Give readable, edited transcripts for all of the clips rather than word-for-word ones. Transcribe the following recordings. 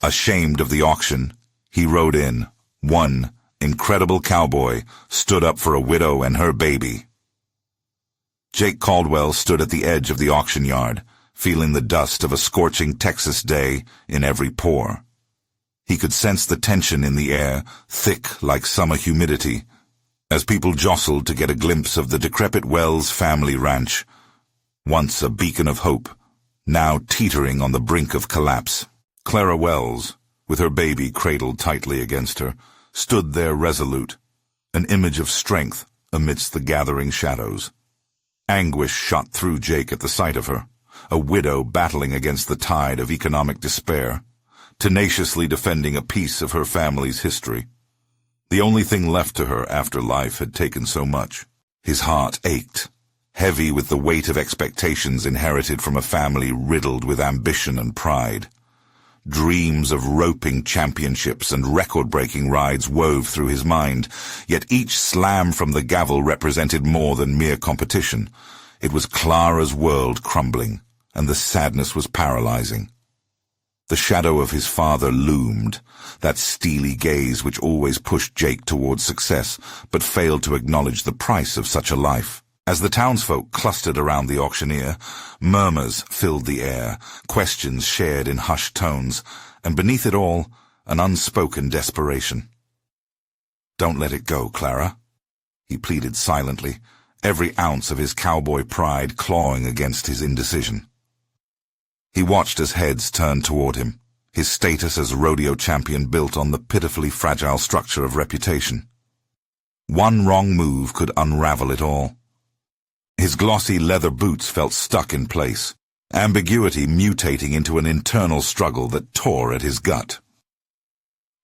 Ashamed of the auction, he rode in. One incredible cowboy stood up for a widow and her baby. Jake Caldwell stood at the edge of the auction yard, feeling the dust of a scorching Texas day in every pore. He could sense the tension in the air, thick like summer humidity, as people jostled to get a glimpse of the decrepit Wells family ranch, once a beacon of hope, now teetering on the brink of collapse. Clara Wells, with her baby cradled tightly against her, stood there resolute, an image of strength amidst the gathering shadows. Anguish shot through Jake at the sight of her, a widow battling against the tide of economic despair, tenaciously defending a piece of her family's history. The only thing left to her after life had taken so much. His heart ached, heavy with the weight of expectations inherited from a family riddled with ambition and pride. Dreams of roping championships and record-breaking rides wove through his mind, yet each slam from the gavel represented more than mere competition. It was Clara's world crumbling, and the sadness was paralyzing. The shadow of his father loomed, that steely gaze which always pushed Jake towards success, but failed to acknowledge the price of such a life. As the townsfolk clustered around the auctioneer, murmurs filled the air, questions shared in hushed tones, and beneath it all, an unspoken desperation. "Don't let it go, Clara," he pleaded silently, every ounce of his cowboy pride clawing against his indecision. He watched as heads turned toward him, his status as rodeo champion built on the pitifully fragile structure of reputation. One wrong move could unravel it all. His glossy leather boots felt stuck in place, ambiguity mutating into an internal struggle that tore at his gut.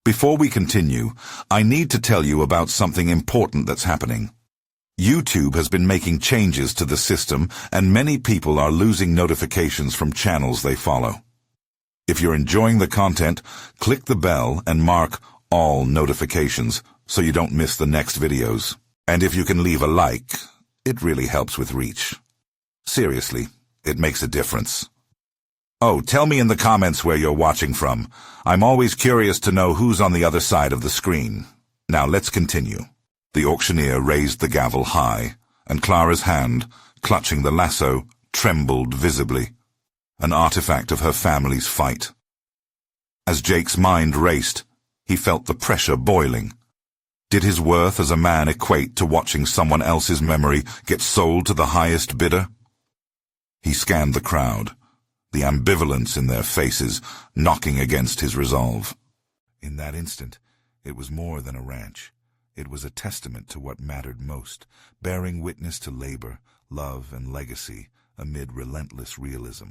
Before we continue, I need to tell you about something important that's happening. YouTube has been making changes to the system, and many people are losing notifications from channels they follow. If you're enjoying the content, click the bell and mark all notifications so you don't miss the next videos. And if you can leave a like, it really helps with reach. Seriously, it makes a difference. Oh, tell me in the comments where you're watching from. I'm always curious to know who's on the other side of the screen. Now let's continue. The auctioneer raised the gavel high, and Clara's hand, clutching the lasso, trembled visibly, an artifact of her family's fight. As Jake's mind raced, he felt the pressure boiling. Did his worth as a man equate to watching someone else's memory get sold to the highest bidder? He scanned the crowd, the ambivalence in their faces knocking against his resolve. In that instant, it was more than a ranch. It was a testament to what mattered most, bearing witness to labor, love, and legacy amid relentless realism.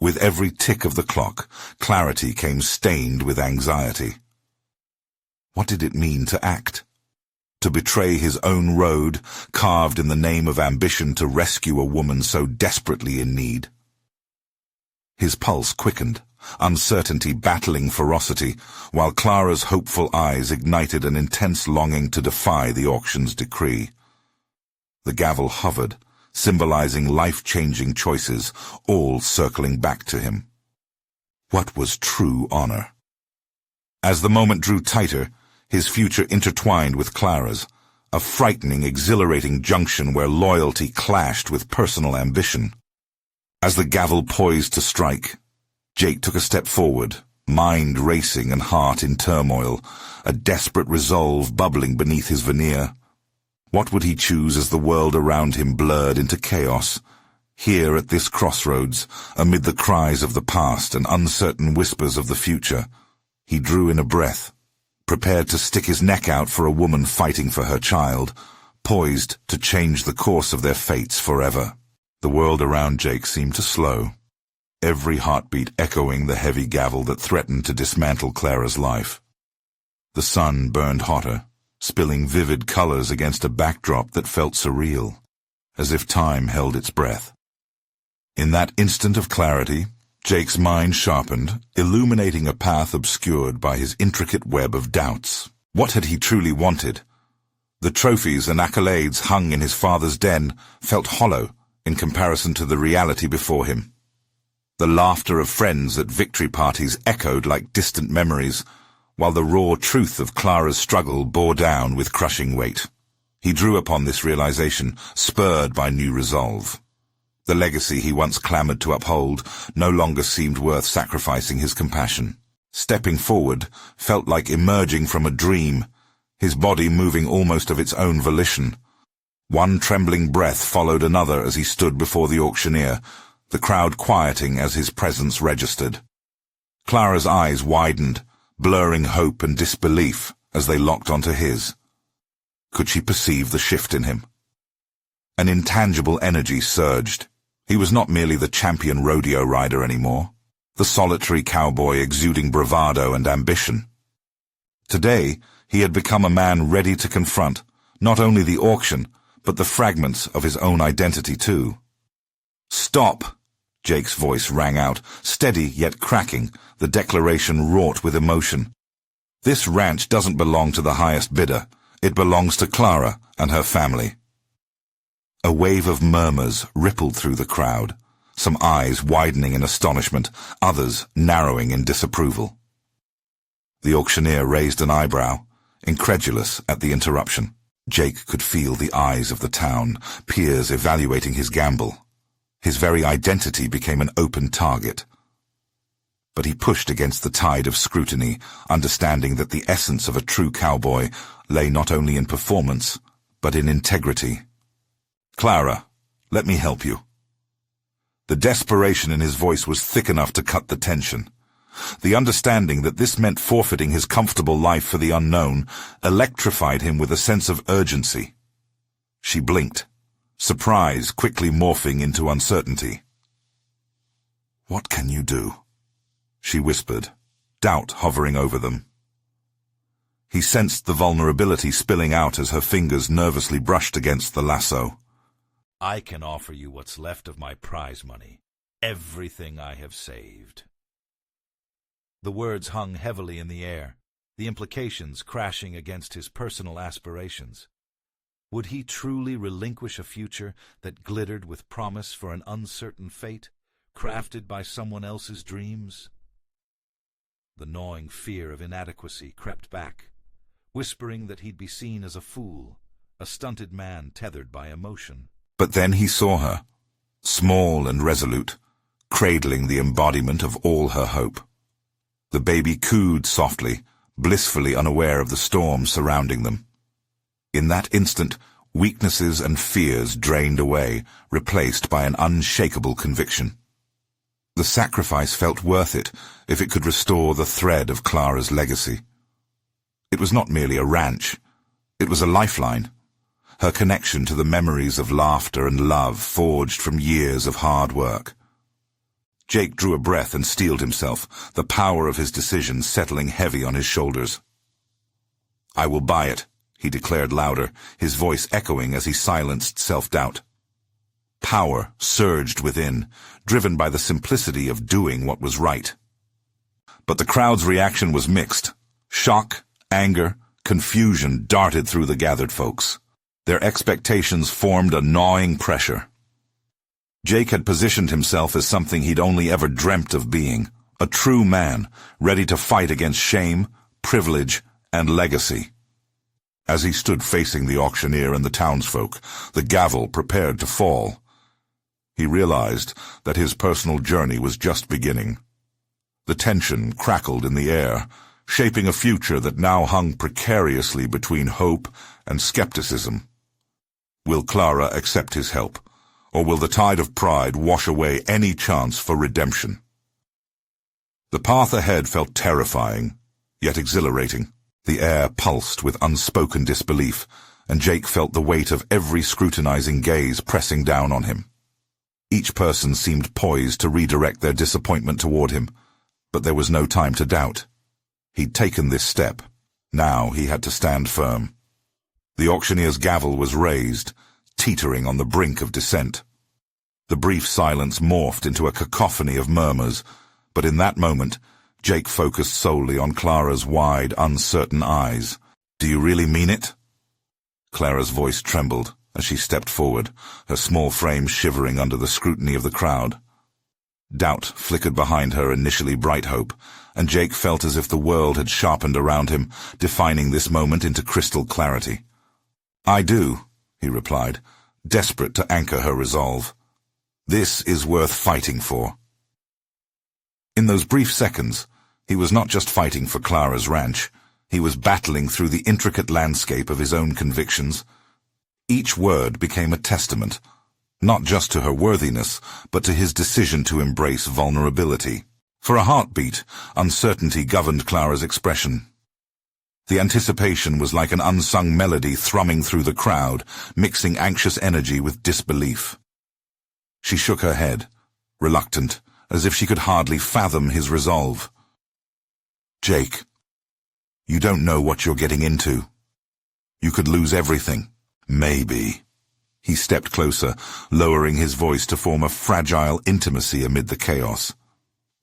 With every tick of the clock, clarity came stained with anxiety. What did it mean to act? To betray his own road, carved in the name of ambition to rescue a woman so desperately in need? His pulse quickened, uncertainty battling ferocity, while Clara's hopeful eyes ignited an intense longing to defy the auction's decree. The gavel hovered, symbolizing life-changing choices, all circling back to him. What was true honor? As the moment drew tighter, his future intertwined with Clara's, a frightening, exhilarating junction where loyalty clashed with personal ambition. As the gavel poised to strike, Jake took a step forward, mind racing and heart in turmoil, a desperate resolve bubbling beneath his veneer. What would he choose as the world around him blurred into chaos? Here at this crossroads, amid the cries of the past and uncertain whispers of the future, he drew in a breath, prepared to stick his neck out for a woman fighting for her child, poised to change the course of their fates forever. The world around Jake seemed to slow, every heartbeat echoing the heavy gavel that threatened to dismantle Clara's life. The sun burned hotter, spilling vivid colors against a backdrop that felt surreal, as if time held its breath. In that instant of clarity, Jake's mind sharpened, illuminating a path obscured by his intricate web of doubts. What had he truly wanted? The trophies and accolades hung in his father's den felt hollow in comparison to the reality before him. The laughter of friends at victory parties echoed like distant memories, while the raw truth of Clara's struggle bore down with crushing weight. He drew upon this realization, spurred by new resolve. The legacy he once clamored to uphold no longer seemed worth sacrificing his compassion. Stepping forward felt like emerging from a dream, his body moving almost of its own volition. One trembling breath followed another as he stood before the auctioneer, the crowd quieting as his presence registered. Clara's eyes widened, blurring hope and disbelief as they locked onto his. Could she perceive the shift in him? An intangible energy surged. He was not merely the champion rodeo rider anymore, the solitary cowboy exuding bravado and ambition. Today, he had become a man ready to confront not only the auction, but the fragments of his own identity too. "Stop!" Jake's voice rang out, steady yet cracking, the declaration wrought with emotion. "This ranch doesn't belong to the highest bidder. It belongs to Clara and her family." A wave of murmurs rippled through the crowd, some eyes widening in astonishment, others narrowing in disapproval. The auctioneer raised an eyebrow, incredulous at the interruption. Jake could feel the eyes of the town, peers evaluating his gamble. His very identity became an open target. But he pushed against the tide of scrutiny, understanding that the essence of a true cowboy lay not only in performance, but in integrity. "Clara, let me help you." The desperation in his voice was thick enough to cut the tension. The understanding that this meant forfeiting his comfortable life for the unknown electrified him with a sense of urgency. She blinked, surprise quickly morphing into uncertainty. "What can you do?" she whispered, doubt hovering over them. He sensed the vulnerability spilling out as her fingers nervously brushed against the lasso. "I can offer you what's left of my prize money, everything I have saved." The words hung heavily in the air, the implications crashing against his personal aspirations. Would he truly relinquish a future that glittered with promise for an uncertain fate, crafted by someone else's dreams? The gnawing fear of inadequacy crept back, whispering that he'd be seen as a fool, a stunted man tethered by emotion. But then he saw her, small and resolute, cradling the embodiment of all her hope. The baby cooed softly, blissfully unaware of the storm surrounding them. In that instant, weaknesses and fears drained away, replaced by an unshakable conviction. The sacrifice felt worth it if it could restore the thread of Clara's legacy. It was not merely a ranch. It was a lifeline, her connection to the memories of laughter and love forged from years of hard work. Jake drew a breath and steeled himself, the power of his decision settling heavy on his shoulders. "I will buy it," he declared louder, his voice echoing as he silenced self-doubt. Power surged within, driven by the simplicity of doing what was right. But the crowd's reaction was mixed. Shock, anger, confusion darted through the gathered folks. Their expectations formed a gnawing pressure. Jake had positioned himself as something he'd only ever dreamt of being, a true man, ready to fight against shame, privilege, and legacy. As he stood facing the auctioneer and the townsfolk, the gavel prepared to fall, he realized that his personal journey was just beginning. The tension crackled in the air, shaping a future that now hung precariously between hope and skepticism. Will Clara accept his help? Or will the tide of pride wash away any chance for redemption? The path ahead felt terrifying, yet exhilarating. The air pulsed with unspoken disbelief, and Jake felt the weight of every scrutinizing gaze pressing down on him. Each person seemed poised to redirect their disappointment toward him, but there was no time to doubt. He'd taken this step. Now he had to stand firm. The auctioneer's gavel was raised, teetering on the brink of descent. The brief silence morphed into a cacophony of murmurs, but in that moment, Jake focused solely on Clara's wide, uncertain eyes. "Do you really mean it?" Clara's voice trembled as she stepped forward, her small frame shivering under the scrutiny of the crowd. Doubt flickered behind her initially bright hope, and Jake felt as if the world had sharpened around him, defining this moment into crystal clarity. "I do," he replied, desperate to anchor her resolve. "This is worth fighting for." In those brief seconds, he was not just fighting for Clara's ranch. He was battling through the intricate landscape of his own convictions. Each word became a testament, not just to her worthiness, but to his decision to embrace vulnerability. For a heartbeat, uncertainty governed Clara's expression. The anticipation was like an unsung melody thrumming through the crowd, mixing anxious energy with disbelief. She shook her head, reluctant, as if she could hardly fathom his resolve. "Jake, you don't know what you're getting into. You could lose everything." "Maybe." He stepped closer, lowering his voice to form a fragile intimacy amid the chaos.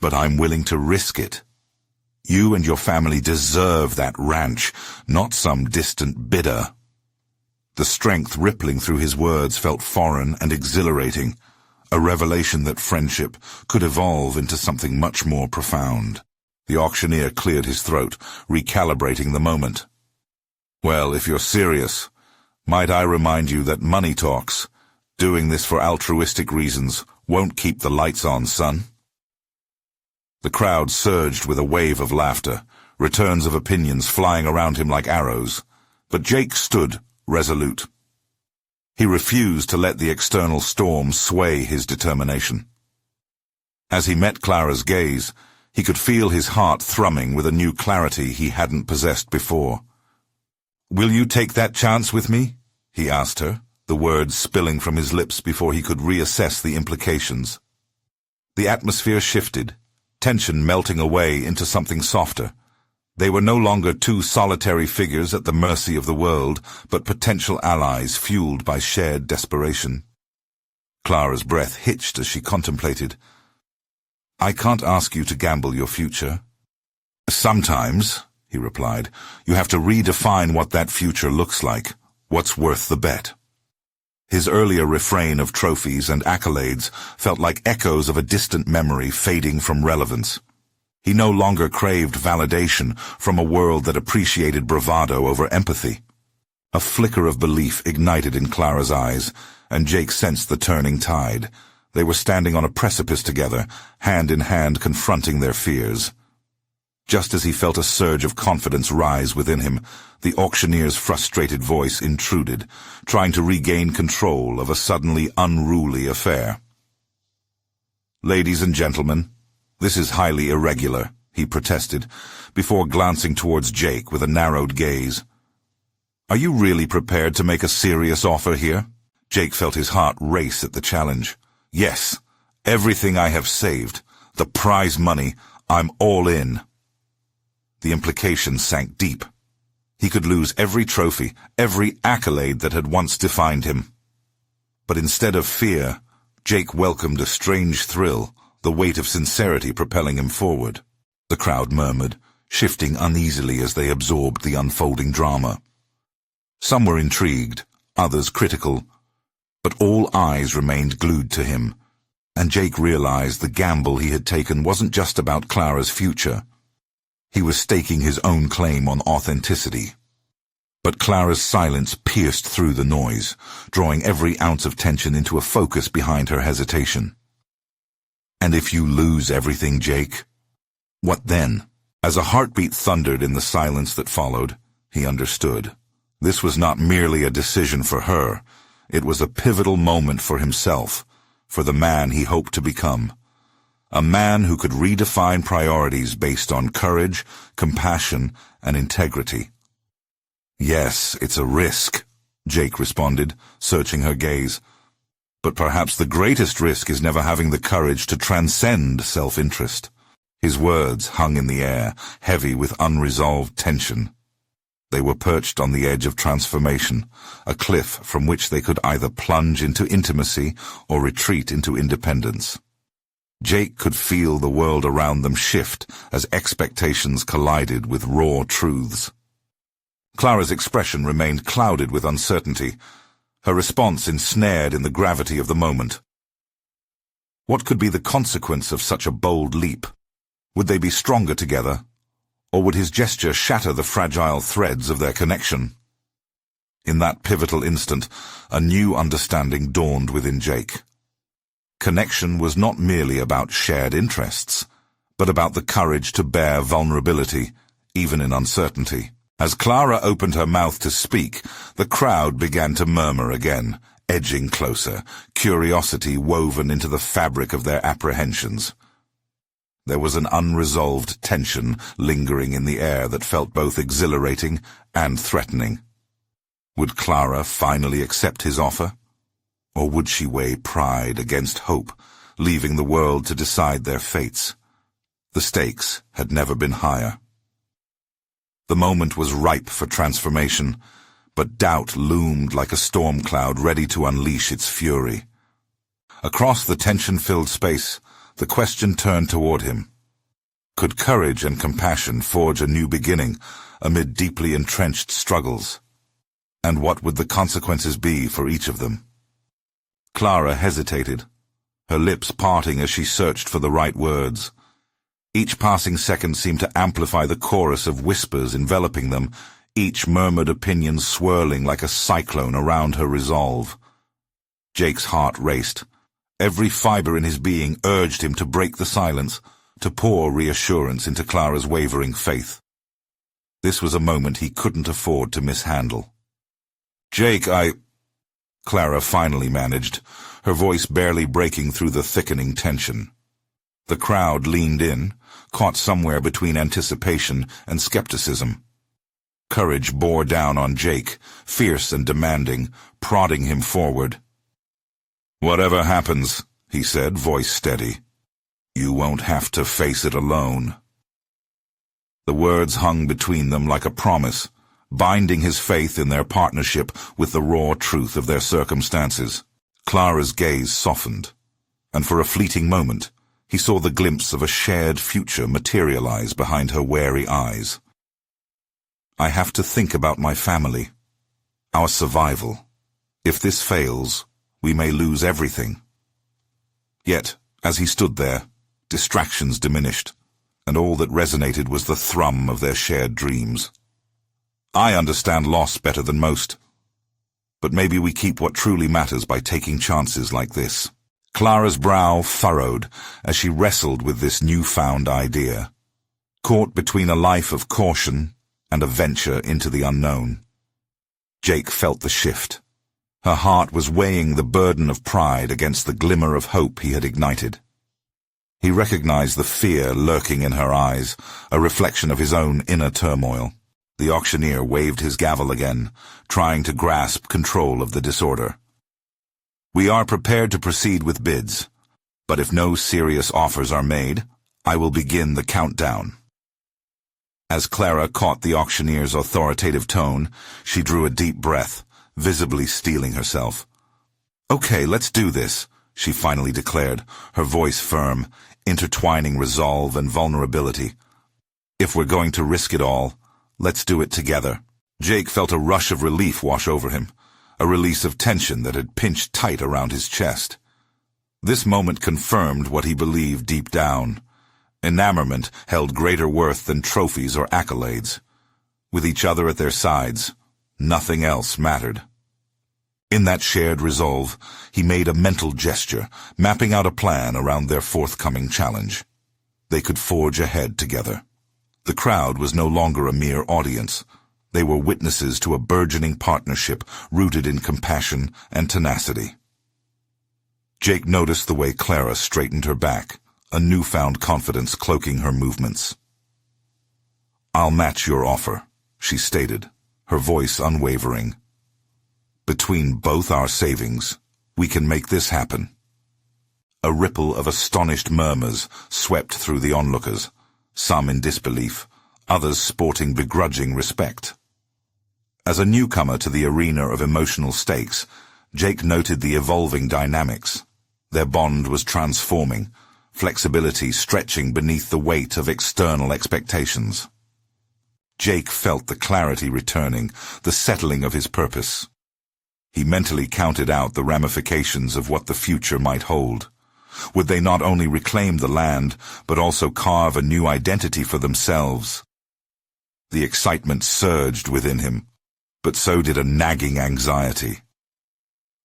"But I'm willing to risk it. You and your family deserve that ranch, not some distant bidder." The strength rippling through his words felt foreign and exhilarating, a revelation that friendship could evolve into something much more profound. The auctioneer cleared his throat, recalibrating the moment. "Well, if you're serious, might I remind you that money talks. Doing this for altruistic reasons won't keep the lights on, son." The crowd surged with a wave of laughter, returns of opinions flying around him like arrows. But Jake stood, resolute. He refused to let the external storm sway his determination. As he met Clara's gaze, he could feel his heart thrumming with a new clarity he hadn't possessed before. "Will you take that chance with me?" he asked her, the words spilling from his lips before he could reassess the implications. The atmosphere shifted, tension melting away into something softer. They were no longer two solitary figures at the mercy of the world, but potential allies fueled by shared desperation. Clara's breath hitched as she contemplated. "I can't ask you to gamble your future." "Sometimes," he replied, "you have to redefine what that future looks like, what's worth the bet." His earlier refrain of trophies and accolades felt like echoes of a distant memory fading from relevance. He no longer craved validation from a world that appreciated bravado over empathy. A flicker of belief ignited in Clara's eyes, and Jake sensed the turning tide. They were standing on a precipice together, hand in hand confronting their fears. Just as he felt a surge of confidence rise within him, the auctioneer's frustrated voice intruded, trying to regain control of a suddenly unruly affair. "Ladies and gentlemen, this is highly irregular," he protested, before glancing towards Jake with a narrowed gaze. "Are you really prepared to make a serious offer here?" Jake felt his heart race at the challenge. "Yes, everything I have saved, the prize money, I'm all in." The implication sank deep. He could lose every trophy, every accolade that had once defined him. But instead of fear, Jake welcomed a strange thrill, the weight of sincerity propelling him forward. The crowd murmured, shifting uneasily as they absorbed the unfolding drama. Some were intrigued, others critical, but all eyes remained glued to him, and Jake realized the gamble he had taken wasn't just about Clara's future. He was staking his own claim on authenticity. But Clara's silence pierced through the noise, drawing every ounce of tension into a focus behind her hesitation. "And if you lose everything, Jake? What then?" As a heartbeat thundered in the silence that followed, he understood. This was not merely a decision for her. It was a pivotal moment for himself, for the man he hoped to become. A man who could redefine priorities based on courage, compassion, and integrity. "Yes, it's a risk," Jake responded, searching her gaze. "But perhaps the greatest risk is never having the courage to transcend self-interest." His words hung in the air, heavy with unresolved tension. They were perched on the edge of transformation, a cliff from which they could either plunge into intimacy or retreat into independence. Jake could feel the world around them shift as expectations collided with raw truths. Clara's expression remained clouded with uncertainty, her response ensnared in the gravity of the moment. What could be the consequence of such a bold leap? Would they be stronger together, or would his gesture shatter the fragile threads of their connection? In that pivotal instant, a new understanding dawned within Jake. Connection was not merely about shared interests, but about the courage to bear vulnerability, even in uncertainty. As Clara opened her mouth to speak, the crowd began to murmur again, edging closer, curiosity woven into the fabric of their apprehensions. There was an unresolved tension lingering in the air that felt both exhilarating and threatening. Would Clara finally accept his offer? Or would she weigh pride against hope, leaving the world to decide their fates? The stakes had never been higher. The moment was ripe for transformation, but doubt loomed like a storm cloud ready to unleash its fury. Across the tension-filled space, the question turned toward him. Could courage and compassion forge a new beginning amid deeply entrenched struggles? And what would the consequences be for each of them? Clara hesitated, her lips parting as she searched for the right words. Each passing second seemed to amplify the chorus of whispers enveloping them, each murmured opinion swirling like a cyclone around her resolve. Jake's heart raced. Every fiber in his being urged him to break the silence, to pour reassurance into Clara's wavering faith. This was a moment he couldn't afford to mishandle. "Jake, Clara finally managed, her voice barely breaking through the thickening tension. The crowd leaned in, caught somewhere between anticipation and skepticism. Courage bore down on Jake, fierce and demanding, prodding him forward. "Whatever happens," he said, voice steady, "you won't have to face it alone." The words hung between them like a promise, binding his faith in their partnership with the raw truth of their circumstances. Clara's gaze softened, and for a fleeting moment, he saw the glimpse of a shared future materialize behind her wary eyes. "I have to think about my family, our survival. If this fails, we may lose everything." Yet, as he stood there, distractions diminished, and all that resonated was the thrum of their shared dreams. "I understand loss better than most, but maybe we keep what truly matters by taking chances like this." Clara's brow furrowed as she wrestled with this newfound idea, caught between a life of caution and a venture into the unknown. Jake felt the shift. Her heart was weighing the burden of pride against the glimmer of hope he had ignited. He recognized the fear lurking in her eyes, a reflection of his own inner turmoil. The auctioneer waved his gavel again, trying to grasp control of the disorder. "We are prepared to proceed with bids, but if no serious offers are made, I will begin the countdown." As Clara caught the auctioneer's authoritative tone, she drew a deep breath, visibly steeling herself. "Okay, let's do this," she finally declared, her voice firm, intertwining resolve and vulnerability. "If we're going to risk it all, let's do it together." Jake felt a rush of relief wash over him, a release of tension that had pinched tight around his chest. This moment confirmed what he believed deep down. Enamorment held greater worth than trophies or accolades. With each other at their sides, nothing else mattered. In that shared resolve, he made a mental gesture, mapping out a plan around their forthcoming challenge. They could forge ahead together. The crowd was no longer a mere audience. They were witnesses to a burgeoning partnership rooted in compassion and tenacity. Jake noticed the way Clara straightened her back, a newfound confidence cloaking her movements. "I'll match your offer," she stated, her voice unwavering. "Between both our savings, we can make this happen." A ripple of astonished murmurs swept through the onlookers, some in disbelief, others sporting begrudging respect. As a newcomer to the arena of emotional stakes, Jake noted the evolving dynamics. Their bond was transforming, flexibility stretching beneath the weight of external expectations. Jake felt the clarity returning, the settling of his purpose. He mentally counted out the ramifications of what the future might hold. Would they not only reclaim the land, but also carve a new identity for themselves? The excitement surged within him, but so did a nagging anxiety.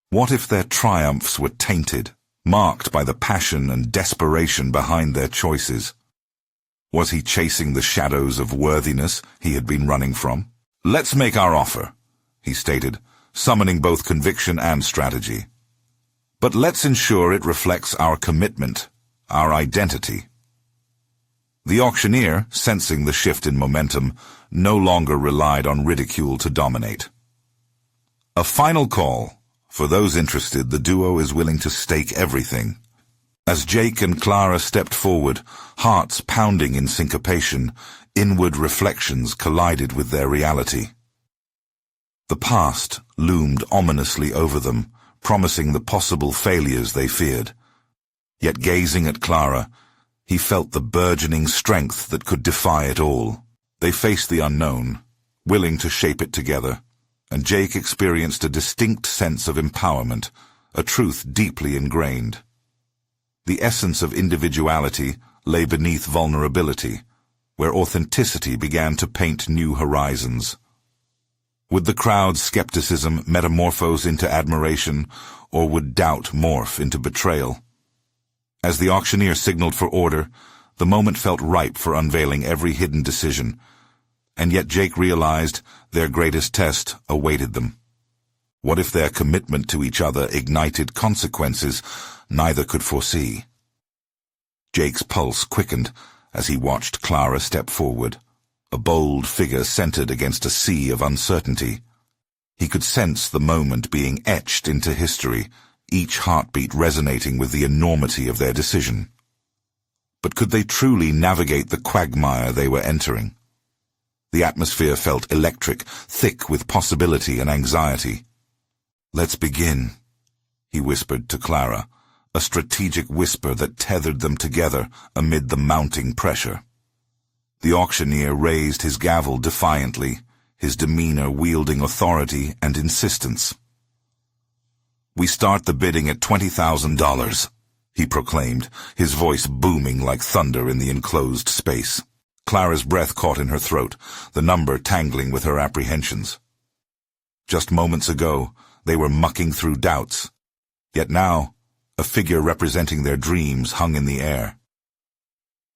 What if their triumphs were tainted, marked by the passion and desperation behind their choices? Was he chasing the shadows of worthiness he had been running from? "Let's make our offer," he stated, summoning both conviction and strategy. "But let's ensure it reflects our commitment, our identity." The auctioneer, sensing the shift in momentum, no longer relied on ridicule to dominate. "A final call. For those interested, the duo is willing to stake everything." As Jake and Clara stepped forward, hearts pounding in syncopation, inward reflections collided with their reality. The past loomed ominously over them, promising the possible failures they feared. Yet gazing at Clara, he felt the burgeoning strength that could defy it all. They faced the unknown, willing to shape it together, and Jake experienced a distinct sense of empowerment, a truth deeply ingrained. The essence of individuality lay beneath vulnerability, where authenticity began to paint new horizons. Would the crowd's skepticism metamorphose into admiration, or would doubt morph into betrayal? As the auctioneer signaled for order, the moment felt ripe for unveiling every hidden decision, and yet Jake realized their greatest test awaited them. What if their commitment to each other ignited consequences neither could foresee? Jake's pulse quickened as he watched Clara step forward, a bold figure centered against a sea of uncertainty. He could sense the moment being etched into history, each heartbeat resonating with the enormity of their decision. But could they truly navigate the quagmire they were entering? The atmosphere felt electric, thick with possibility and anxiety. "Let's begin," he whispered to Clara, a strategic whisper that tethered them together amid the mounting pressure. The auctioneer raised his gavel defiantly, his demeanor wielding authority and insistence. "We start the bidding at $20,000, he proclaimed, his voice booming like thunder in the enclosed space. Clara's breath caught in her throat, the number tangling with her apprehensions. Just moments ago, they were mucking through doubts. Yet now, a figure representing their dreams hung in the air.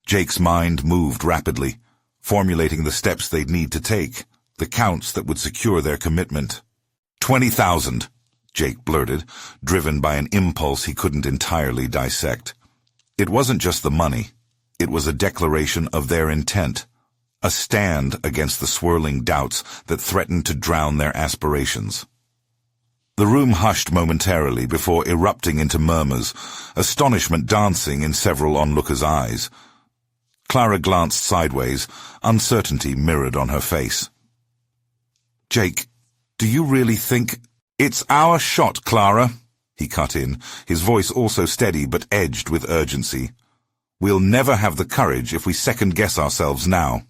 Jake's mind moved rapidly, formulating the steps they'd need to take, the counts that would secure their commitment. 20,000, Jake blurted, driven by an impulse he couldn't entirely dissect. It wasn't just the money. It was a declaration of their intent, a stand against the swirling doubts that threatened to drown their aspirations. The room hushed momentarily before erupting into murmurs, astonishment dancing in several onlookers' eyes. Clara glanced sideways, uncertainty mirrored on her face. "Jake, do you really think—" "It's our shot, Clara," he cut in, his voice also steady but edged with urgency. "We'll never have the courage if we second-guess ourselves now."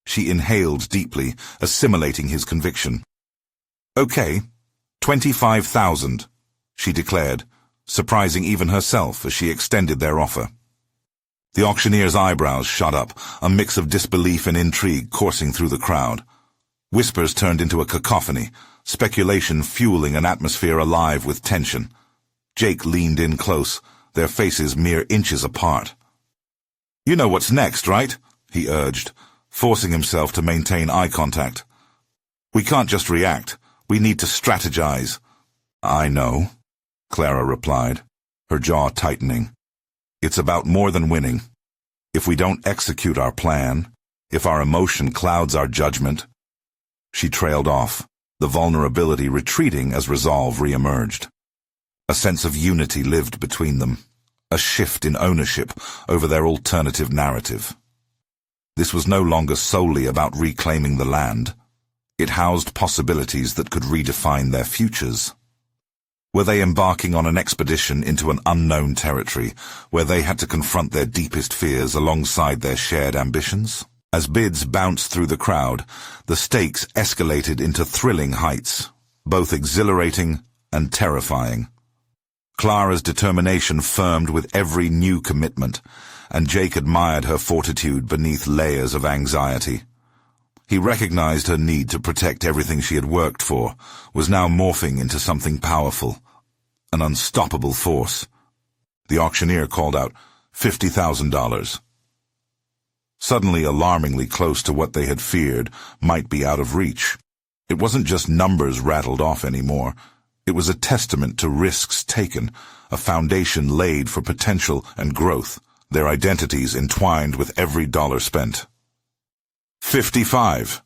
She inhaled deeply, assimilating his conviction. "Okay, 25,000, she declared, surprising even herself as she extended their offer. The auctioneer's eyebrows shot up, a mix of disbelief and intrigue coursing through the crowd. Whispers turned into a cacophony, speculation fueling an atmosphere alive with tension. Jake leaned in close, their faces mere inches apart. "You know what's next, right?" he urged, forcing himself to maintain eye contact. "We can't just react. We need to strategize." "I know," Clara replied, her jaw tightening. "It's about more than winning. If we don't execute our plan, if our emotion clouds our judgment—" She trailed off, the vulnerability retreating as resolve reemerged. A sense of unity lived between them, a shift in ownership over their alternative narrative. This was no longer solely about reclaiming the land. It housed possibilities that could redefine their futures. Were they embarking on an expedition into an unknown territory, where they had to confront their deepest fears alongside their shared ambitions? As bids bounced through the crowd, the stakes escalated into thrilling heights, both exhilarating and terrifying. Clara's determination firmed with every new commitment, and Jake admired her fortitude beneath layers of anxiety. He recognized her need to protect everything she had worked for was now morphing into something powerful, an unstoppable force. The auctioneer called out $50,000. Suddenly alarmingly close to what they had feared might be out of reach. It wasn't just numbers rattled off anymore. It was a testament to risks taken, a foundation laid for potential and growth, their identities entwined with every dollar spent. 55,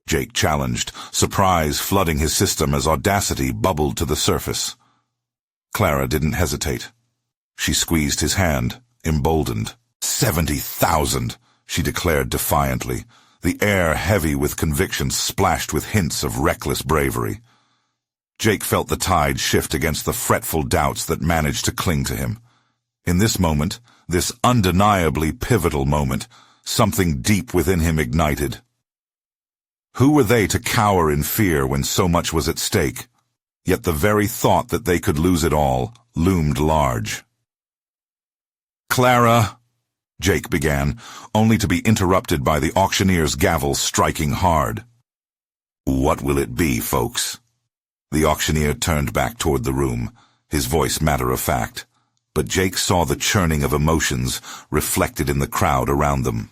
Jake challenged, surprise flooding his system as audacity bubbled to the surface. Clara didn't hesitate. She squeezed his hand, emboldened. 70,000, she declared defiantly, the air heavy with conviction splashed with hints of reckless bravery. Jake felt the tide shift against the fretful doubts that managed to cling to him. In this moment, this undeniably pivotal moment, something deep within him ignited. Who were they to cower in fear when so much was at stake? Yet the very thought that they could lose it all loomed large. "Clara," Jake began, only to be interrupted by the auctioneer's gavel striking hard. "What will it be, folks?" The auctioneer turned back toward the room, his voice matter-of-fact, but Jake saw the churning of emotions reflected in the crowd around them.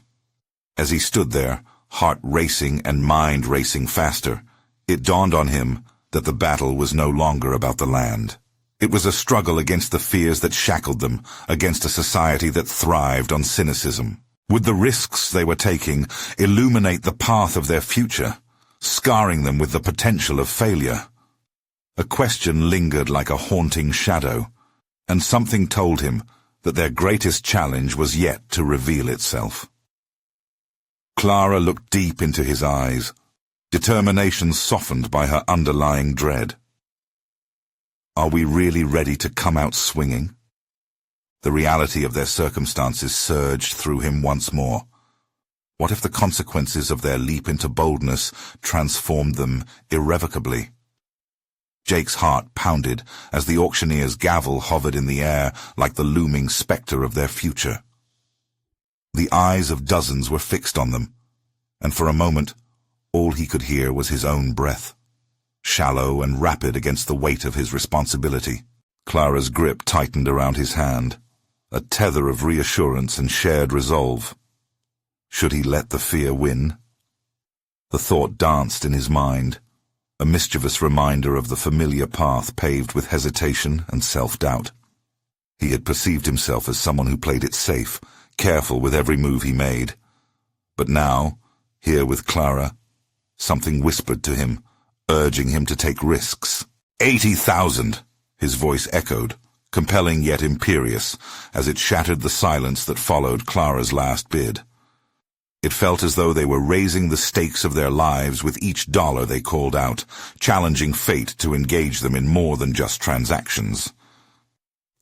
As he stood there, heart racing and mind racing faster, it dawned on him that the battle was no longer about the land. It was a struggle against the fears that shackled them, against a society that thrived on cynicism. Would the risks they were taking illuminate the path of their future, scarring them with the potential of failure? A question lingered like a haunting shadow, and something told him that their greatest challenge was yet to reveal itself. Clara looked deep into his eyes, determination softened by her underlying dread. Are we really ready to come out swinging? The reality of their circumstances surged through him once more. What if the consequences of their leap into boldness transformed them irrevocably? Jake's heart pounded as the auctioneer's gavel hovered in the air like the looming specter of their future. The eyes of dozens were fixed on them, and for a moment, all he could hear was his own breath, shallow and rapid against the weight of his responsibility. Clara's grip tightened around his hand, a tether of reassurance and shared resolve. Should he let the fear win? The thought danced in his mind, a mischievous reminder of the familiar path paved with hesitation and self-doubt. He had perceived himself as someone who played it safe, careful with every move he made. But now, here with Clara, something whispered to him, urging him to take risks. 80,000, his voice echoed, compelling yet imperious, as it shattered the silence that followed Clara's last bid. It felt as though they were raising the stakes of their lives with each dollar they called out, challenging fate to engage them in more than just transactions.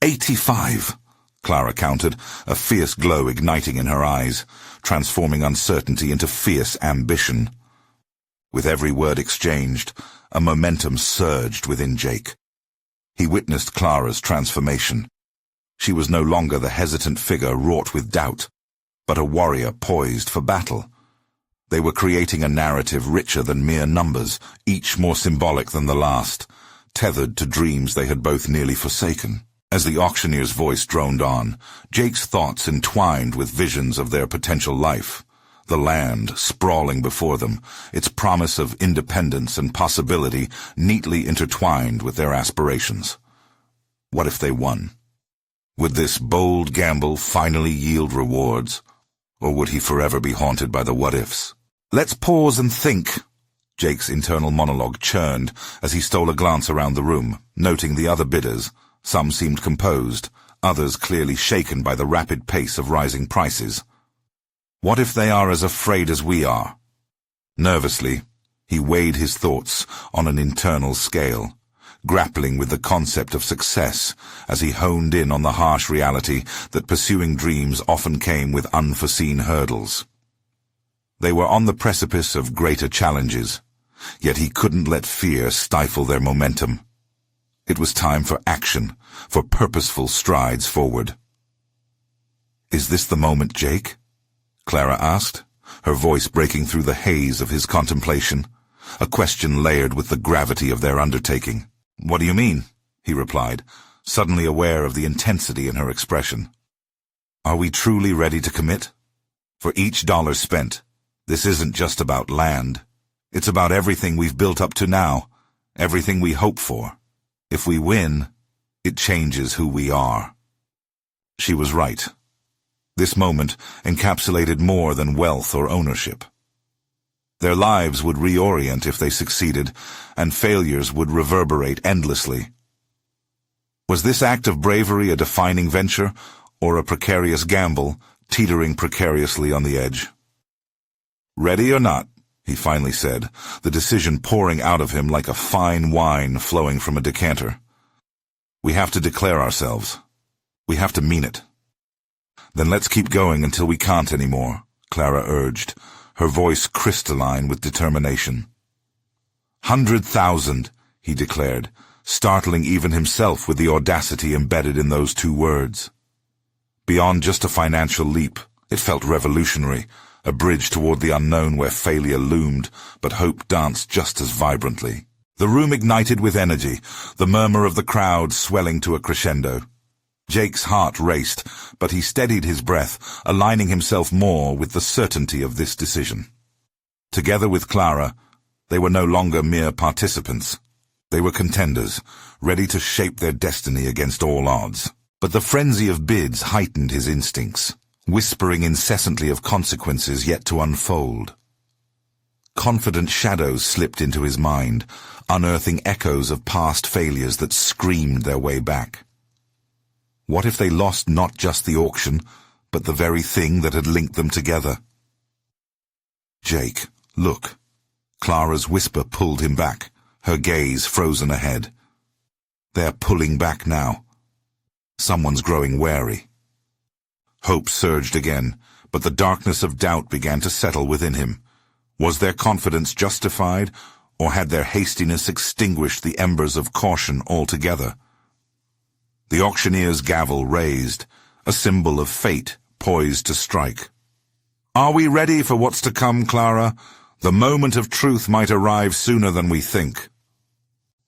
85, Clara counted, a fierce glow igniting in her eyes, transforming uncertainty into fierce ambition. With every word exchanged, a momentum surged within Jake. He witnessed Clara's transformation. She was no longer the hesitant figure wrought with doubt, but a warrior poised for battle. They were creating a narrative richer than mere numbers, each more symbolic than the last, tethered to dreams they had both nearly forsaken. As the auctioneer's voice droned on, Jake's thoughts entwined with visions of their potential life. The land sprawling before them, its promise of independence and possibility neatly intertwined with their aspirations. What if they won? Would this bold gamble finally yield rewards, or would he forever be haunted by the what-ifs? "Let's pause and think," Jake's internal monologue churned as he stole a glance around the room, noting the other bidders. Some seemed composed, others clearly shaken by the rapid pace of rising prices. What if they are as afraid as we are? Nervously, he weighed his thoughts on an internal scale, grappling with the concept of success as he honed in on the harsh reality that pursuing dreams often came with unforeseen hurdles. They were on the precipice of greater challenges, yet he couldn't let fear stifle their momentum. It was time for action, for purposeful strides forward. "Is this the moment, Jake?" Clara asked, her voice breaking through the haze of his contemplation, a question layered with the gravity of their undertaking. "What do you mean?" he replied, suddenly aware of the intensity in her expression. "Are we truly ready to commit? For each dollar spent, this isn't just about land. It's about everything we've built up to now, everything we hope for. If we win, it changes who we are." She was right. This moment encapsulated more than wealth or ownership. Their lives would reorient if they succeeded, and failures would reverberate endlessly. Was this act of bravery a defining venture, or a precarious gamble, teetering precariously on the edge? "Ready or not," he finally said, the decision pouring out of him like a fine wine flowing from a decanter. "We have to declare ourselves. We have to mean it." "Then let's keep going until we can't anymore," Clara urged, her voice crystalline with determination. 100,000, he declared, startling even himself with the audacity embedded in those two words. Beyond just a financial leap, it felt revolutionary, a bridge toward the unknown where failure loomed, but hope danced just as vibrantly. The room ignited with energy, the murmur of the crowd swelling to a crescendo. Jake's heart raced, but he steadied his breath, aligning himself more with the certainty of this decision. Together with Clara, they were no longer mere participants. They were contenders, ready to shape their destiny against all odds. But the frenzy of bids heightened his instincts, whispering incessantly of consequences yet to unfold. Confident shadows slipped into his mind, unearthing echoes of past failures that screamed their way back. What if they lost not just the auction, but the very thing that had linked them together? "Jake, look." Clara's whisper pulled him back, her gaze frozen ahead. "They're pulling back now. Someone's growing wary." Hope surged again, but the darkness of doubt began to settle within him. Was their confidence justified, or had their hastiness extinguished the embers of caution altogether? The auctioneer's gavel raised, a symbol of fate poised to strike. "Are we ready for what's to come, Clara? The moment of truth might arrive sooner than we think."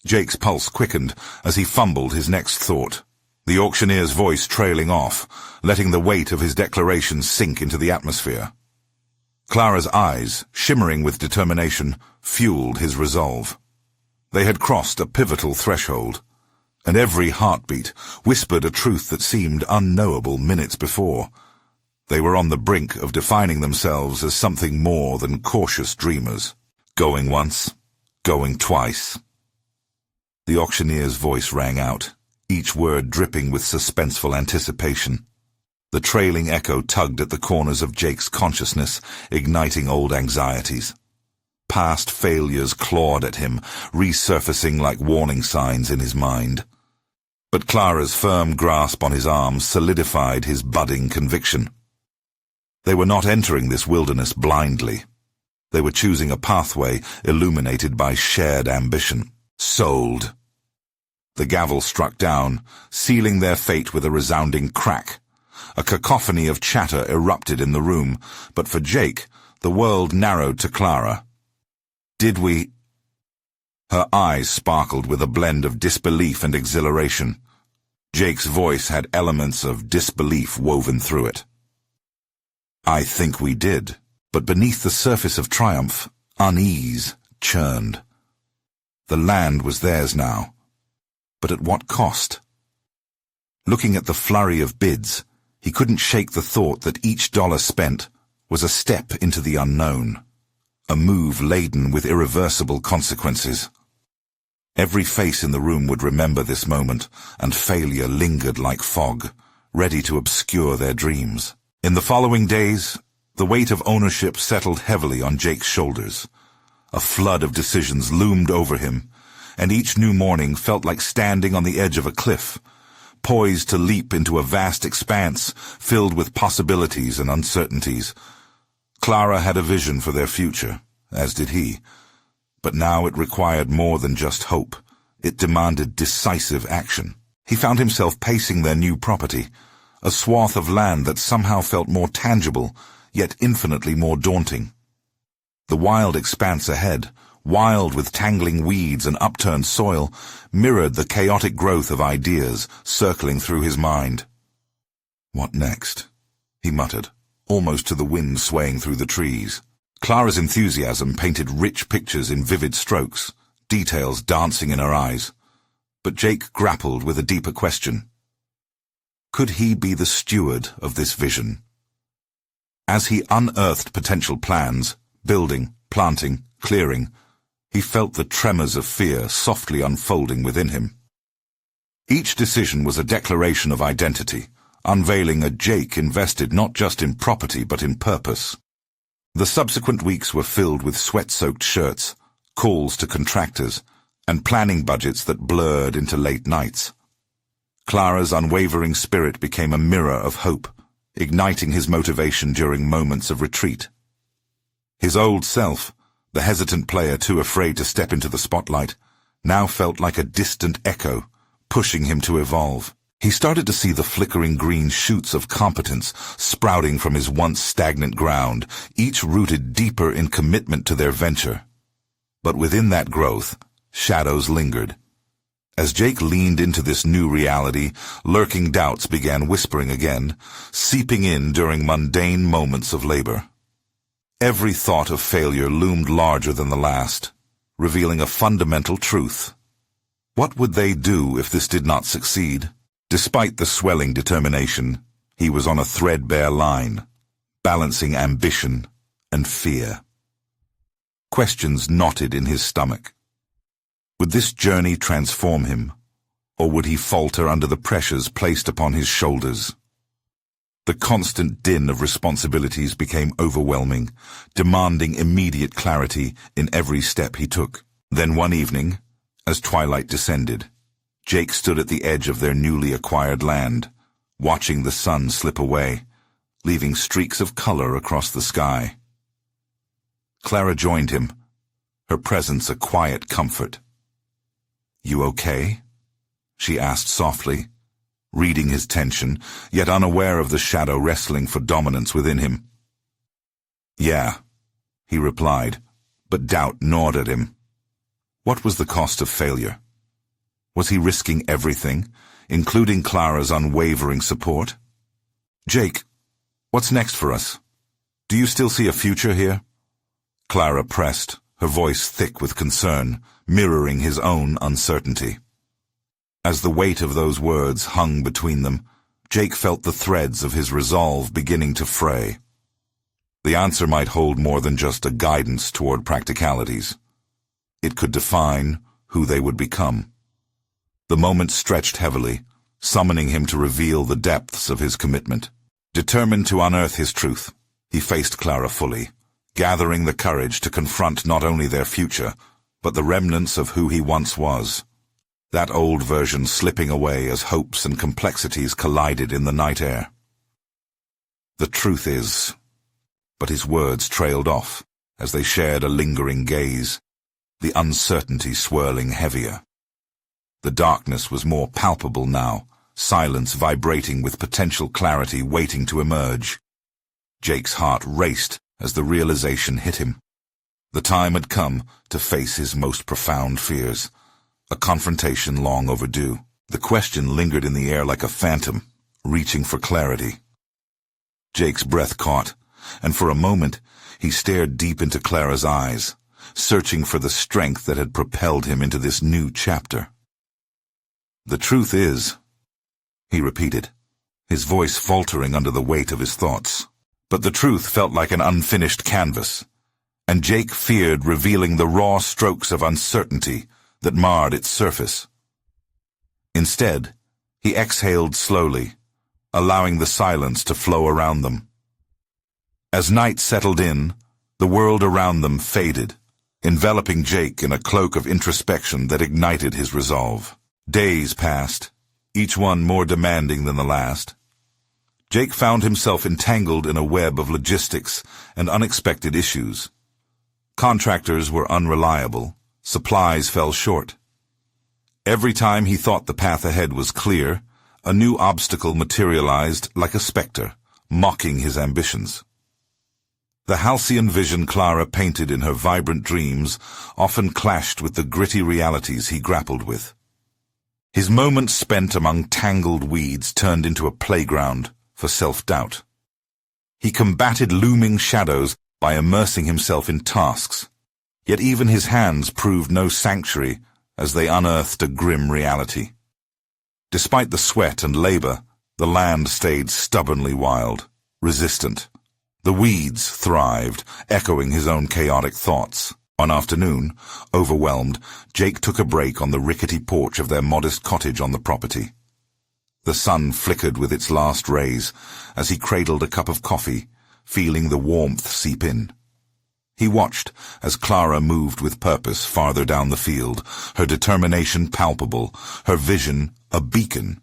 Jake's pulse quickened as he fumbled his next thought, the auctioneer's voice trailing off, letting the weight of his declaration sink into the atmosphere. Clara's eyes, shimmering with determination, fueled his resolve. They had crossed a pivotal threshold, and every heartbeat whispered a truth that seemed unknowable minutes before. They were on the brink of defining themselves as something more than cautious dreamers. Going once, going twice. The auctioneer's voice rang out, each word dripping with suspenseful anticipation. The trailing echo tugged at the corners of Jake's consciousness, igniting old anxieties. Past failures clawed at him, resurfacing like warning signs in his mind. But Clara's firm grasp on his arm solidified his budding conviction. They were not entering this wilderness blindly. They were choosing a pathway illuminated by shared ambition. Sold. The gavel struck down, sealing their fate with a resounding crack. A cacophony of chatter erupted in the room, but for Jake, the world narrowed to Clara. "Did we—" Her eyes sparkled with a blend of disbelief and exhilaration. Jake's voice had elements of disbelief woven through it. "I think we did." But beneath the surface of triumph, unease churned. The land was theirs now. But at what cost? Looking at the flurry of bids, he couldn't shake the thought that each dollar spent was a step into the unknown, a move laden with irreversible consequences. Every face in the room would remember this moment, and failure lingered like fog, ready to obscure their dreams. In the following days, the weight of ownership settled heavily on Jake's shoulders. A flood of decisions loomed over him, and each new morning felt like standing on the edge of a cliff, poised to leap into a vast expanse filled with possibilities and uncertainties. Clara had a vision for their future, as did he, but now it required more than just hope. It demanded decisive action. He found himself pacing their new property, a swath of land that somehow felt more tangible, yet infinitely more daunting. The wild expanse ahead, wild with tangling weeds and upturned soil, mirrored the chaotic growth of ideas circling through his mind. "What next?" he muttered, almost to the wind swaying through the trees. Clara's enthusiasm painted rich pictures in vivid strokes, details dancing in her eyes. But Jake grappled with a deeper question. Could he be the steward of this vision? As he unearthed potential plans, building, planting, clearing, he felt the tremors of fear softly unfolding within him. Each decision was a declaration of identity, unveiling a Jake invested not just in property but in purpose. The subsequent weeks were filled with sweat-soaked shirts, calls to contractors, and planning budgets that blurred into late nights. Clara's unwavering spirit became a mirror of hope, igniting his motivation during moments of retreat. His old self, the hesitant player too afraid to step into the spotlight, now felt like a distant echo, pushing him to evolve. He started to see the flickering green shoots of competence sprouting from his once stagnant ground, each rooted deeper in commitment to their venture. But within that growth, shadows lingered. As Jake leaned into this new reality, lurking doubts began whispering again, seeping in during mundane moments of labor. Every thought of failure loomed larger than the last, revealing a fundamental truth. What would they do if this did not succeed? Despite the swelling determination, he was on a threadbare line, balancing ambition and fear. Questions knotted in his stomach. Would this journey transform him, or would he falter under the pressures placed upon his shoulders? The constant din of responsibilities became overwhelming, demanding immediate clarity in every step he took. Then one evening, as twilight descended, Jake stood at the edge of their newly acquired land, watching the sun slip away, leaving streaks of color across the sky. Clara joined him, her presence a quiet comfort. "You okay?" she asked softly, reading his tension, yet unaware of the shadow wrestling for dominance within him. "Yeah," he replied, but doubt gnawed at him. What was the cost of failure? Was he risking everything, including Clara's unwavering support? "Jake, what's next for us? Do you still see a future here?" Clara pressed, her voice thick with concern, mirroring his own uncertainty. As the weight of those words hung between them, Jake felt the threads of his resolve beginning to fray. The answer might hold more than just a guidance toward practicalities. It could define who they would become. The moment stretched heavily, summoning him to reveal the depths of his commitment. Determined to unearth his truth, he faced Clara fully, gathering the courage to confront not only their future, but the remnants of who he once was. That old version slipping away as hopes and complexities collided in the night air. "The truth is," but his words trailed off as they shared a lingering gaze, the uncertainty swirling heavier. The darkness was more palpable now, silence vibrating with potential clarity waiting to emerge. Jake's heart raced as the realization hit him. The time had come to face his most profound fears, a confrontation long overdue. The question lingered in the air like a phantom, reaching for clarity. Jake's breath caught, and for a moment he stared deep into Clara's eyes, searching for the strength that had propelled him into this new chapter. "The truth is," he repeated, his voice faltering under the weight of his thoughts. But the truth felt like an unfinished canvas, and Jake feared revealing the raw strokes of uncertainty that marred its surface. Instead, he exhaled slowly, allowing the silence to flow around them. As night settled in, the world around them faded, enveloping Jake in a cloak of introspection that ignited his resolve. Days passed, each one more demanding than the last. Jake found himself entangled in a web of logistics and unexpected issues. Contractors were unreliable, supplies fell short. Every time he thought the path ahead was clear, a new obstacle materialized like a specter, mocking his ambitions. The halcyon vision Clara painted in her vibrant dreams often clashed with the gritty realities he grappled with. His moments spent among tangled weeds turned into a playground for self-doubt. He combated looming shadows by immersing himself in tasks, yet even his hands proved no sanctuary as they unearthed a grim reality. Despite the sweat and labor, the land stayed stubbornly wild, resistant. The weeds thrived, echoing his own chaotic thoughts. One afternoon, overwhelmed, Jake took a break on the rickety porch of their modest cottage on the property. The sun flickered with its last rays as he cradled a cup of coffee, feeling the warmth seep in. He watched as Clara moved with purpose farther down the field, her determination palpable, her vision a beacon.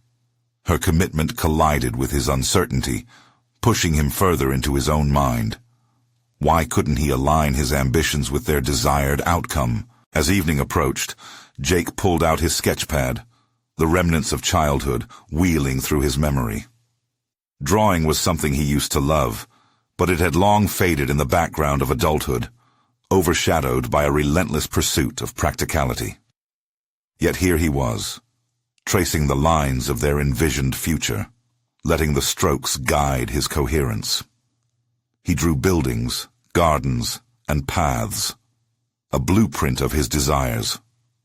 Her commitment collided with his uncertainty, pushing him further into his own mind. Why couldn't he align his ambitions with their desired outcome? As evening approached, Jake pulled out his sketchpad, the remnants of childhood wheeling through his memory. Drawing was something he used to love, but it had long faded in the background of adulthood, overshadowed by a relentless pursuit of practicality. Yet here he was, tracing the lines of their envisioned future, letting the strokes guide his coherence. He drew buildings, gardens, and paths, a blueprint of his desires,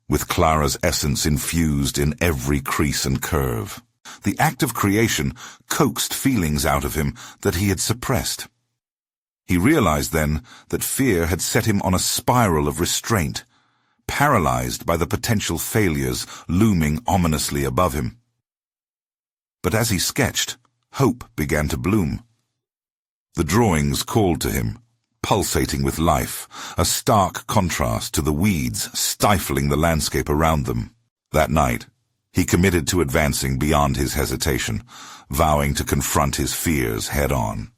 with Clara's essence infused in every crease and curve. The act of creation coaxed feelings out of him that he had suppressed. He realized then that fear had set him on a spiral of restraint, paralyzed by the potential failures looming ominously above him. But as he sketched, hope began to bloom. The drawings called to him, pulsating with life, a stark contrast to the weeds stifling the landscape around them. That night, he committed to advancing beyond his hesitation, vowing to confront his fears head-on.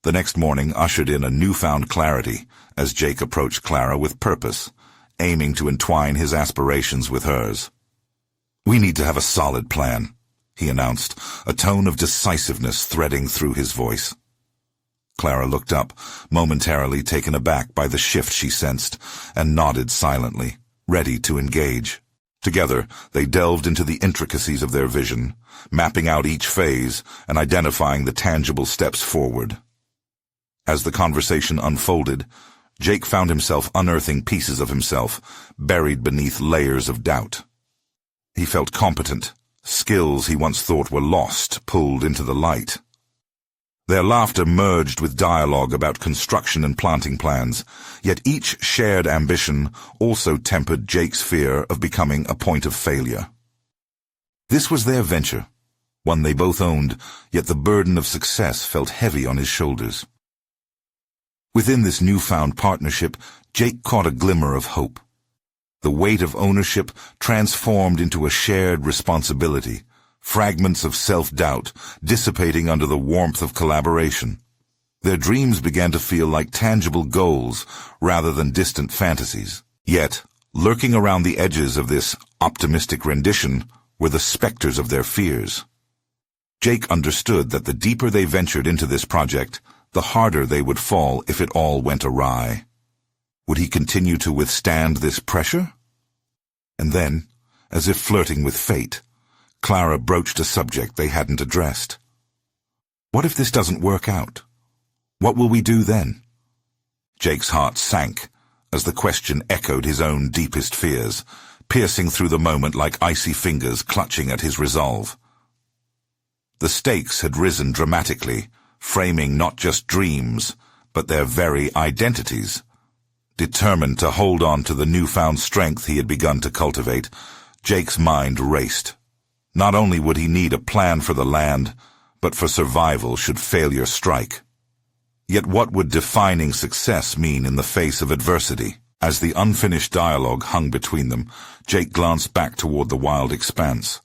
The next morning ushered in a newfound clarity as Jake approached Clara with purpose, aiming to entwine his aspirations with hers. "We need to have a solid plan," he announced, a tone of decisiveness threading through his voice. Clara looked up, momentarily taken aback by the shift she sensed, and nodded silently, ready to engage. Together, they delved into the intricacies of their vision, mapping out each phase and identifying the tangible steps forward. As the conversation unfolded, Jake found himself unearthing pieces of himself, buried beneath layers of doubt. He felt competent, skills he once thought were lost pulled into the light. Their laughter merged with dialogue about construction and planting plans, yet each shared ambition also tempered Jake's fear of becoming a point of failure. This was their venture, one they both owned, yet the burden of success felt heavy on his shoulders. Within this newfound partnership, Jake caught a glimmer of hope. The weight of ownership transformed into a shared responsibility, fragments of self-doubt dissipating under the warmth of collaboration. Their dreams began to feel like tangible goals rather than distant fantasies. Yet, lurking around the edges of this optimistic rendition were the specters of their fears. Jake understood that the deeper they ventured into this project, the harder they would fall if it all went awry. Would he continue to withstand this pressure? And then, as if flirting with fate, Clara broached a subject they hadn't addressed. What if this doesn't work out? What will we do then? Jake's heart sank as the question echoed his own deepest fears, piercing through the moment like icy fingers clutching at his resolve. The stakes had risen dramatically, framing not just dreams, but their very identities. Determined to hold on to the newfound strength he had begun to cultivate, Jake's mind raced. Not only would he need a plan for the land, but for survival should failure strike. Yet what would defining success mean in the face of adversity? As the unfinished dialogue hung between them, Jake glanced back toward the wild expanse.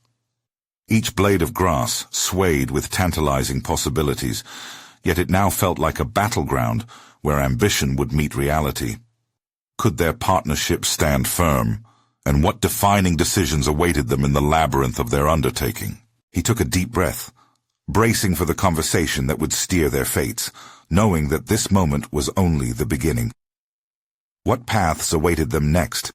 Each blade of grass swayed with tantalizing possibilities, yet it now felt like a battleground where ambition would meet reality. Could their partnership stand firm, and what defining decisions awaited them in the labyrinth of their undertaking. He took a deep breath, bracing for the conversation that would steer their fates, knowing that this moment was only the beginning. What paths awaited them next,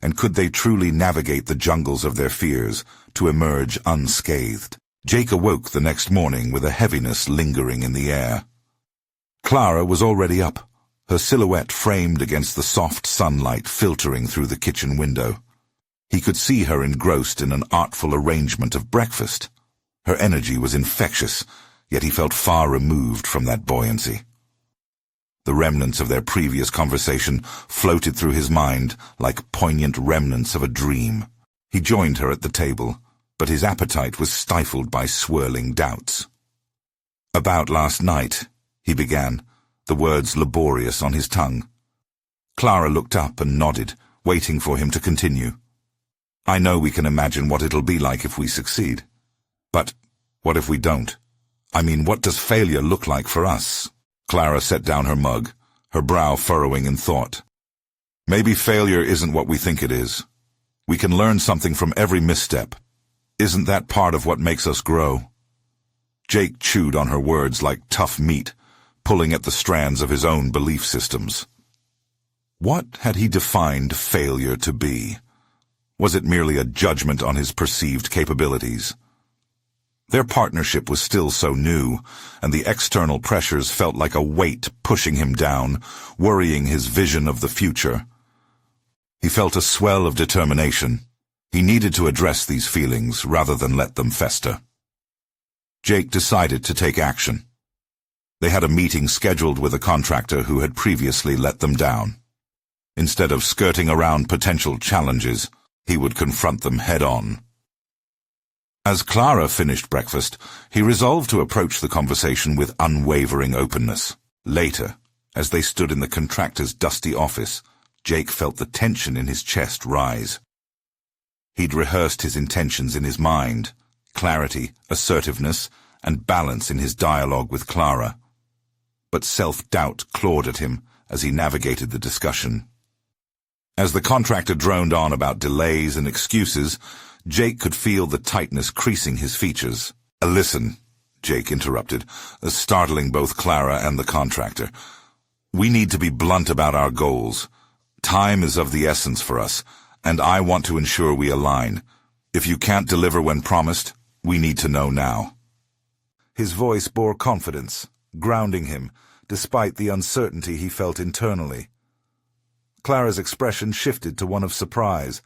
and could they truly navigate the jungles of their fears to emerge unscathed? Jake awoke the next morning with a heaviness lingering in the air. Clara was already up, her silhouette framed against the soft sunlight filtering through the kitchen window. He could see her engrossed in an artful arrangement of breakfast. Her energy was infectious, yet he felt far removed from that buoyancy. The remnants of their previous conversation floated through his mind like poignant remnants of a dream. He joined her at the table, but his appetite was stifled by swirling doubts. "About last night," he began, the words laborious on his tongue. Clara looked up and nodded, waiting for him to continue. "I know we can imagine what it'll be like if we succeed. But what if we don't? I mean, what does failure look like for us?" Clara set down her mug, her brow furrowing in thought. "Maybe failure isn't what we think it is. We can learn something from every misstep. Isn't that part of what makes us grow?" Jake chewed on her words like tough meat, pulling at the strands of his own belief systems. What had he defined failure to be? Was it merely a judgment on his perceived capabilities? Their partnership was still so new, and the external pressures felt like a weight pushing him down, worrying his vision of the future. He felt a swell of determination. He needed to address these feelings rather than let them fester. Jake decided to take action. They had a meeting scheduled with a contractor who had previously let them down. Instead of skirting around potential challenges, he would confront them head-on. As Clara finished breakfast, he resolved to approach the conversation with unwavering openness. Later, as they stood in the contractor's dusty office, Jake felt the tension in his chest rise. He'd rehearsed his intentions in his mind, clarity, assertiveness, and balance in his dialogue with Clara. But self-doubt clawed at him as he navigated the discussion. As the contractor droned on about delays and excuses, Jake could feel the tightness creasing his features. "Listen," Jake interrupted, startling both Clara and the contractor. "We need to be blunt about our goals. Time is of the essence for us, and I want to ensure we align. If you can't deliver when promised, we need to know now." His voice bore confidence, grounding him, despite the uncertainty he felt internally. Clara's expression shifted to one of surprise,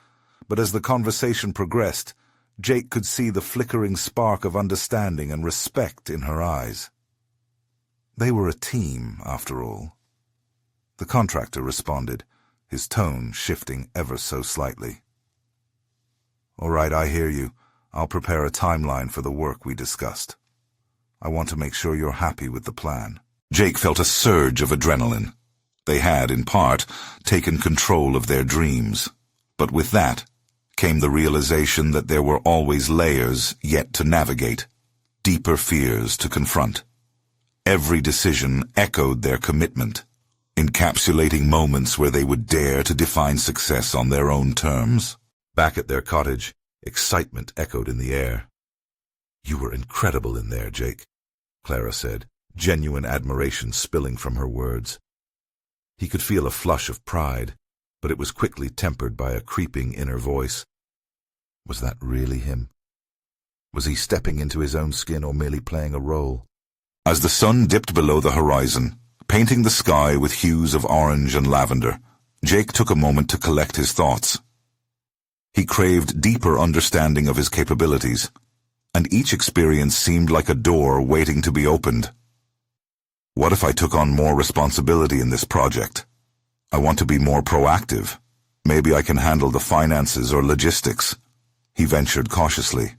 but as the conversation progressed, Jake could see the flickering spark of understanding and respect in her eyes. They were a team, after all. The contractor responded, his tone shifting ever so slightly. "All right, I hear you. I'll prepare a timeline for the work we discussed. I want to make sure you're happy with the plan." Jake felt a surge of adrenaline. They had, in part, taken control of their dreams. But with that came the realization that there were always layers yet to navigate, deeper fears to confront. Every decision echoed their commitment, encapsulating moments where they would dare to define success on their own terms. Back at their cottage, excitement echoed in the air. "You were incredible in there, Jake," Clara said, genuine admiration spilling from her words. He could feel a flush of pride, but it was quickly tempered by a creeping inner voice. Was that really him? Was he stepping into his own skin or merely playing a role? As the sun dipped below the horizon, painting the sky with hues of orange and lavender, Jake took a moment to collect his thoughts. He craved deeper understanding of his capabilities, and each experience seemed like a door waiting to be opened. What if I took on more responsibility in this project? I want to be more proactive. Maybe I can handle the finances or logistics. He ventured cautiously.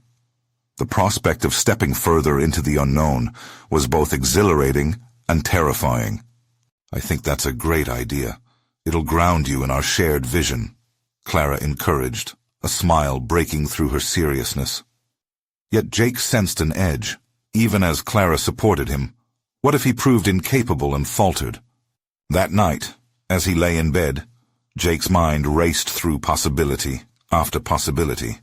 The prospect of stepping further into the unknown was both exhilarating and terrifying. "I think that's a great idea. It'll ground you in our shared vision," Clara encouraged, a smile breaking through her seriousness. Yet Jake sensed an edge, even as Clara supported him. What if he proved incapable and faltered? That night, as he lay in bed, Jake's mind raced through possibility, after possibility.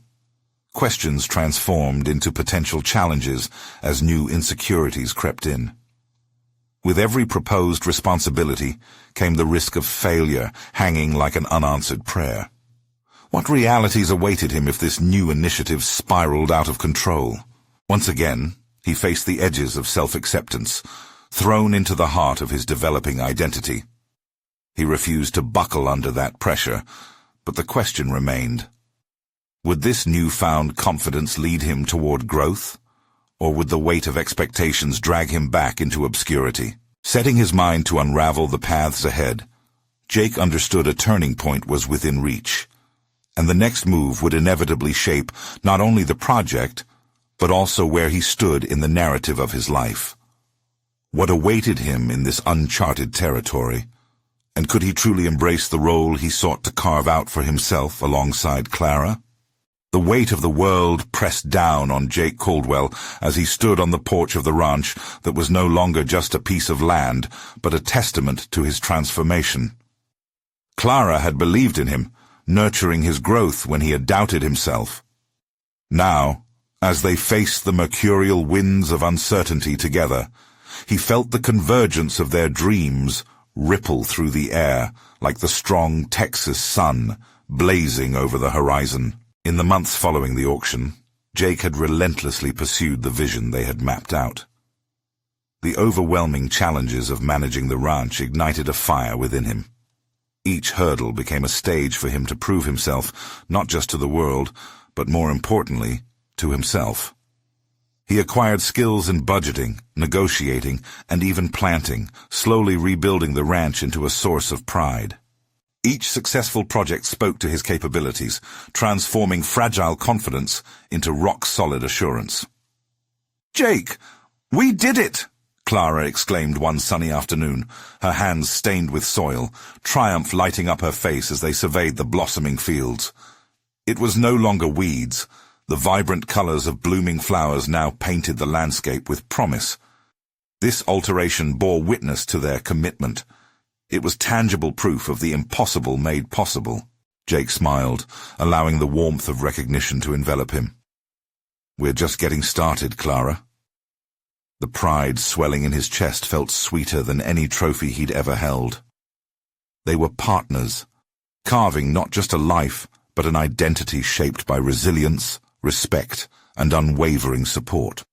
Questions transformed into potential challenges as new insecurities crept in. With every proposed responsibility came the risk of failure hanging like an unanswered prayer. What realities awaited him if this new initiative spiraled out of control? Once again, he faced the edges of self-acceptance, thrown into the heart of his developing identity. He refused to buckle under that pressure, but the question remained. Would this newfound confidence lead him toward growth, or would the weight of expectations drag him back into obscurity? Setting his mind to unravel the paths ahead, Jake understood a turning point was within reach, and the next move would inevitably shape not only the project, but also where he stood in the narrative of his life. What awaited him in this uncharted territory, and could he truly embrace the role he sought to carve out for himself alongside Clara? The weight of the world pressed down on Jake Caldwell as he stood on the porch of the ranch that was no longer just a piece of land, but a testament to his transformation. Clara had believed in him, nurturing his growth when he had doubted himself. Now, as they faced the mercurial winds of uncertainty together, he felt the convergence of their dreams ripple through the air like the strong Texas sun blazing over the horizon. In the months following the auction, Jake had relentlessly pursued the vision they had mapped out. The overwhelming challenges of managing the ranch ignited a fire within him. Each hurdle became a stage for him to prove himself, not just to the world, but more importantly, to himself. He acquired skills in budgeting, negotiating, and even planting, slowly rebuilding the ranch into a source of pride. Each successful project spoke to his capabilities, transforming fragile confidence into rock-solid assurance. "Jake, we did it!" Clara exclaimed one sunny afternoon, her hands stained with soil, triumph lighting up her face as they surveyed the blossoming fields. It was no longer weeds. The vibrant colors of blooming flowers now painted the landscape with promise. This alteration bore witness to their commitment. It was tangible proof of the impossible made possible. Jake smiled, allowing the warmth of recognition to envelop him. "We're just getting started, Clara." The pride swelling in his chest felt sweeter than any trophy he'd ever held. They were partners, carving not just a life, but an identity shaped by resilience, respect, and unwavering support.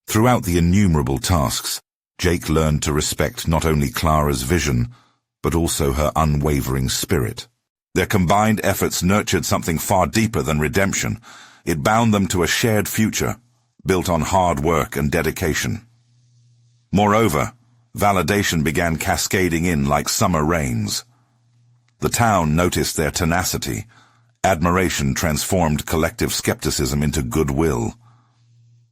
Throughout the innumerable tasks, Jake learned to respect not only Clara's vision, but also her unwavering spirit. Their combined efforts nurtured something far deeper than redemption. It bound them to a shared future, built on hard work and dedication. Moreover, validation began cascading in like summer rains. The town noticed their tenacity. Admiration transformed collective skepticism into goodwill.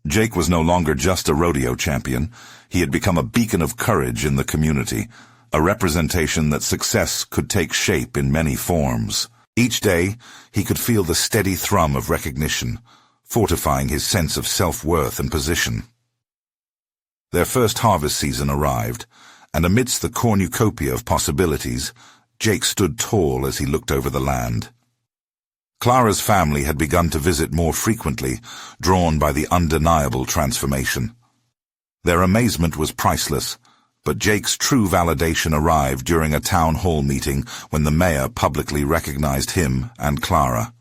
Jake was no longer just a rodeo champion. He had become a beacon of courage in the community, a representation that success could take shape in many forms. Each day, he could feel the steady thrum of recognition, fortifying his sense of self-worth and position. Their first harvest season arrived, and amidst the cornucopia of possibilities, Jake stood tall as he looked over the land. Clara's family had begun to visit more frequently, drawn by the undeniable transformation. Their amazement was priceless, but Jake's true validation arrived during a town hall meeting when the mayor publicly recognized him and Clara.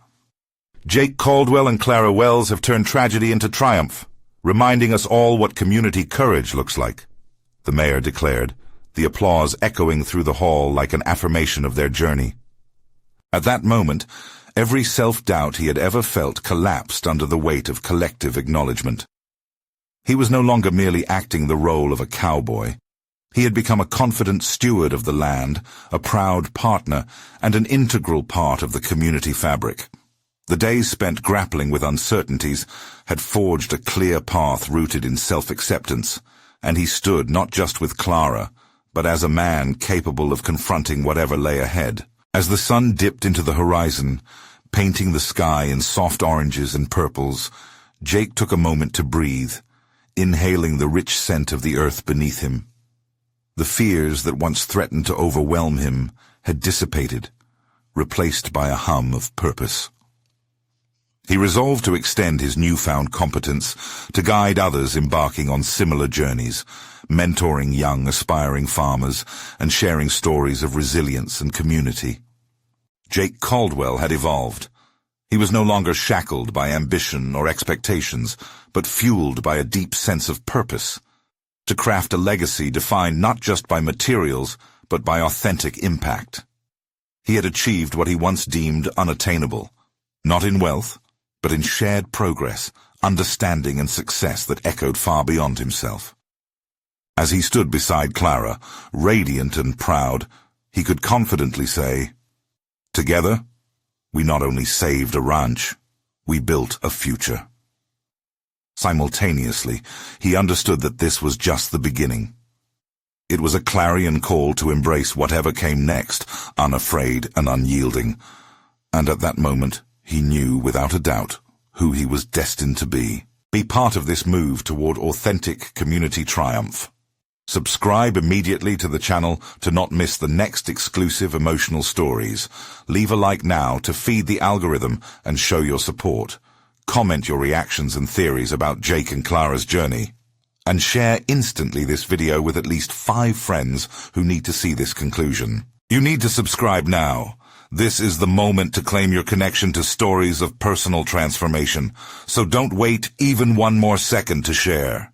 "Jake Caldwell and Clara Wells have turned tragedy into triumph, reminding us all what community courage looks like," the mayor declared, the applause echoing through the hall like an affirmation of their journey. At that moment, every self-doubt he had ever felt collapsed under the weight of collective acknowledgement. He was no longer merely acting the role of a cowboy. He had become a confident steward of the land, a proud partner, and an integral part of the community fabric. The days spent grappling with uncertainties had forged a clear path rooted in self-acceptance, and he stood not just with Clara, but as a man capable of confronting whatever lay ahead. As the sun dipped into the horizon, painting the sky in soft oranges and purples, Jake took a moment to breathe, inhaling the rich scent of the earth beneath him. The fears that once threatened to overwhelm him had dissipated, replaced by a hum of purpose. He resolved to extend his newfound competence to guide others embarking on similar journeys, mentoring young, aspiring farmers and sharing stories of resilience and community. Jake Caldwell had evolved. He was no longer shackled by ambition or expectations, but fueled by a deep sense of purpose, to craft a legacy defined not just by materials, but by authentic impact. He had achieved what he once deemed unattainable, not in wealth, but in shared progress, understanding and success that echoed far beyond himself. As he stood beside Clara, radiant and proud, he could confidently say, "Together, we not only saved a ranch, we built a future." Simultaneously, he understood that this was just the beginning. It was a clarion call to embrace whatever came next, unafraid and unyielding. And at that moment, he knew without a doubt who he was destined to be. Be part of this move toward authentic community triumph. Subscribe immediately to the channel to not miss the next exclusive emotional stories. Leave a like now to feed the algorithm and show your support. Comment your reactions and theories about Jake and Clara's journey. And share instantly this video with at least 5 friends who need to see this conclusion. You need to subscribe now. This is the moment to claim your connection to stories of personal transformation. So don't wait even one more second to share.